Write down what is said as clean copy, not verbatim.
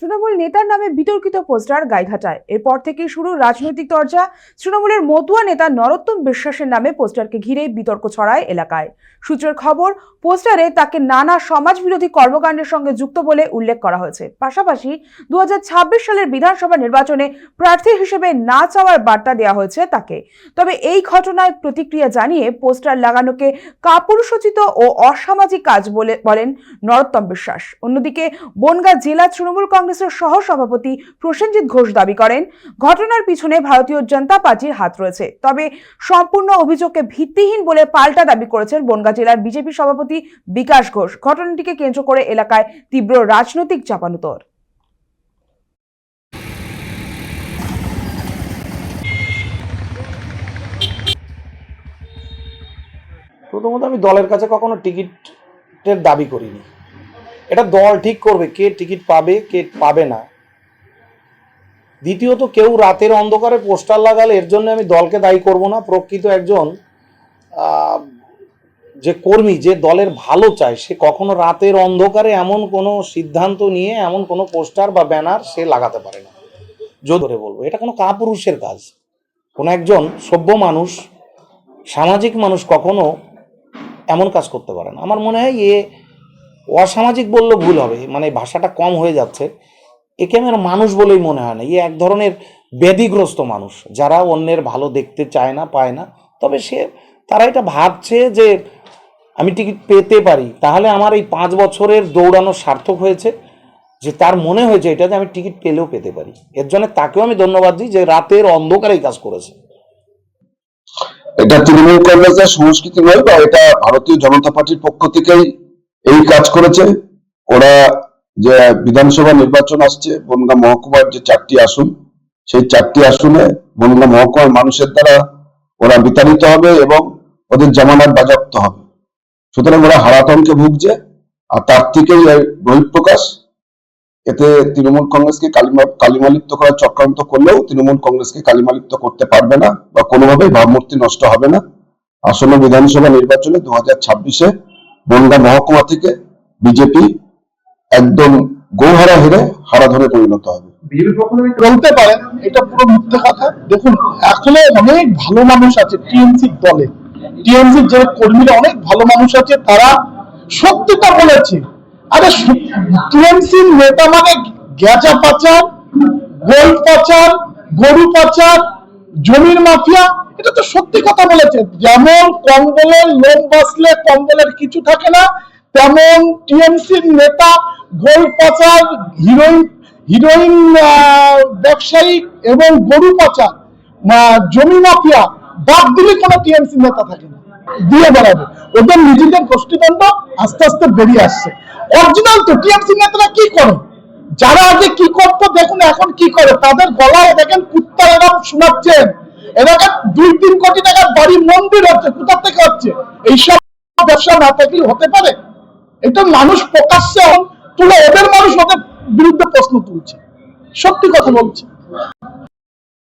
তৃণমূল নেতার নামে বিতর্কিত পোস্টার গাইঘাটায়। এরপর থেকে শুরু রাজনৈতিক চর্চা। তৃণমূলের মতুয়া নেতা নরোত্তম বিশ্বাসের নামে পোস্টারকে ঘিরে বিতর্ক ছড়ায় এলাকায়। সূত্রের খবর, পোস্টারে তাকে নানা সমাজ বিরোধী কর্মকাণ্ডের সঙ্গে যুক্ত বলে উল্লেখ করা হয়েছে। পাশাপাশি 2026 সালের বিধানসভা নির্বাচনে প্রার্থী হিসেবে না চাওয়ার বার্তা দেওয়া হয়েছে তাকে। তবে এই ঘটনায় প্রতিক্রিয়া জানিয়ে পোস্টার লাগানোকে কাপুরুষোচিত ও অসামাজিক কাজ বলে বলেন নরোত্তম বিশ্বাস। অন্যদিকে বনগাঁ জেলা তৃণমূল কংগ্রেসের সহ সভাপতি প্রসেনজিৎ ঘোষ দাবি করেন, ঘটনার পিছনে ভারতীয় জনতা পার্টির হাত রয়েছে। তবে সম্পূর্ণ অভিযোগকে ভিত্তিহীন বলে পাল্টা দাবি করেছেন বনগাঁ জেলার বিজেপি সভাপতি বিকাশ ঘোষ। ঘটনাটিকে কেন্দ্র করে এলাকায় তীব্র রাজনৈতিক চাপানুতর। প্রথমত আমি দলের কাছে কখনো টিকিটের দাবি করিনি। এটা দল ঠিক করবে কে টিকিট পাবে কে পাবে না। দ্বিতীয়ত, কেউ রাতের অন্ধকারে পোস্টার লাগালে এর জন্য আমি দলকে দায়ী করব না। প্রকৃত একজন যে কর্মী, যে দলের ভালো চায়, সে কখনো রাতের অন্ধকারে এমন কোনো সিদ্ধান্ত নিয়ে এমন কোনো পোস্টার বা ব্যানার সে লাগাতে পারে না। জোরে বলবো, এটা কোনো কাপুরুষের কাজ। কোনো একজন সভ্য মানুষ, সামাজিক মানুষ কখনো এমন কাজ করতে পারে না। আমার মনে হয় অসামাজিক বললে ভুল হবে, মানে ভাষাটা কম হয়ে যাচ্ছে। একে আমার মানুষ বলেই মনে হয় না। এক ধরনের ব্যাধিগ্রস্ত মানুষ, যারা অন্যের ভালো দেখতে চায় না, পায় না। তবে তারা এটা ভাবছে যে আমি টিকিট পেতে পারি, তাহলে আমার এই 5 বছরের দৌড়ানো সার্থক হয়েছে। যে তার মনে হয়েছে এটা যে আমি টিকিট পেলেও পেতে পারি। এর জন্য তাকেও আমি ধন্যবাদ দিই যে রাতের অন্ধকারে কাজ করেছে। এটা তৃণমূল কংগ্রেসের সংস্কৃতি নয়, বা এটা ভারতীয় জনতা পার্টির পক্ষ থেকেই এই কাজ করেছে। ওরা যে বিধানসভা নির্বাচন আসছে, বনগাঁ মহকুমার যে 4টি আসন, সেই 4টি আসনে বনগাঁ মহকুমার মানুষের দ্বারা ওরা বিতাড়িত হবে এবং ওদের জামানত বাজেয়াপ্ত হবে। সুতরাং ওরা হারাতনকে ভুগছে, আর তার থেকেই বহিঃপ্রকাশ। এতে তৃণমূল কংগ্রেসকে কালিমালিপ্ত করার চক্রান্ত করলেও তৃণমূল কংগ্রেসকে কালিমালিপ্ত করতে পারবে না, বা কোনোভাবেই ভাবমূর্তি নষ্ট হবে না। আসন্ন বিধানসভা নির্বাচনে 2026-এ বনগাঁ মহকুমা থেকে বিজেপি একদম গৌহারা হেরে হারাধনে পরিণত হবে। বলতে পারেন এটা পুরো মিথ্যে কথা। দেখুন, এখনো অনেক ভালো মানুষ আছে টিএমসি দলে, টিএমসি যে কর্মীরা অনেক ভালো মানুষ আছে, তারা সত্যিটা বলেছে। আরে টিএমসি নেতা মানে গ্যাজা পাচার, গোল্ড পাচার, গরু পাচার, জমির মাফিয়া, এটা তো সত্যি কথা বলেছে। যেমন কম্বলের লোভ বাসলে কম্বলের কিছু থাকে না, তেমন টিএমসির নেতা গোল্ড পাচার, হিরোইন ব্যবসায়ী এবং গরু পাচার, জমি মাফিয়া বাদ দিলে কোনো টিএমসি নেতা থাকে না, দিয়ে বেড়াবে। ওদের নিজেদের গোষ্ঠীদ্বন্দ্ব আস্তে আস্তে বেরিয়ে আসছে। অরিজিনাল তো টিএমসি নেতারা কি করে, যারা আগে কি করতো দেখুন এখন কি করে। তাদের গলায় দেখেন কুত্তা এরকম শোনাচ্ছেন, এলাকা 2-3 কোটি টাকার বাড়ি মন্দির হচ্ছে, কোথা থেকে হচ্ছে? এইসব ব্যবসা না থাকলে হতে পারে? এটা মানুষ প্রকাশ্যে তুলে, ওদের মানুষ ওদের বিরুদ্ধে প্রশ্ন তুলছে। সত্যি কথা বলছে।